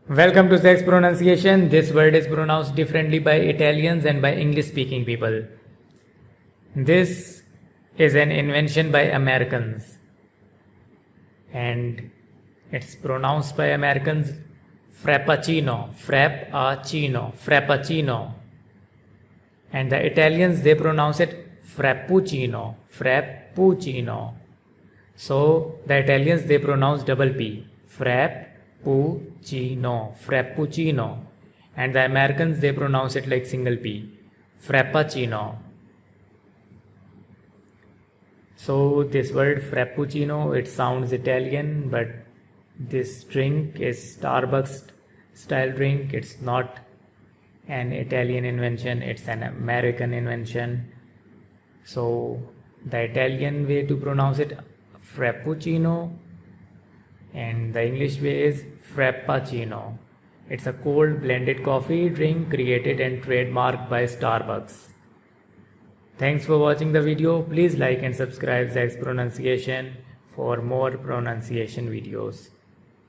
Welcome to Zack's pronunciation. This word is pronounced differently by Italians and by English speaking people. This is an invention by Americans and it's pronounced by Americans Frappuccino, frap-puh-CHEE-noh, Frappuccino. And the Italians, they pronounce it Frappuccino, frap-puh-CHEE-noh. So the Italians, they pronounce double P, frap-puh-CHEE-noh, frappuccino. And the Americans, they pronounce it like single P, frappuccino. So this word frappuccino, it sounds Italian, but this drink is Starbucks style drink. It's not an Italian invention, it's an American invention. So the Italian way to pronounce it frappuccino and the English way is frappuccino. It's a cold blended coffee drink created and trademarked by Starbucks. Thanks for watching the video. Please like and subscribe Zack's pronunciation for more pronunciation videos.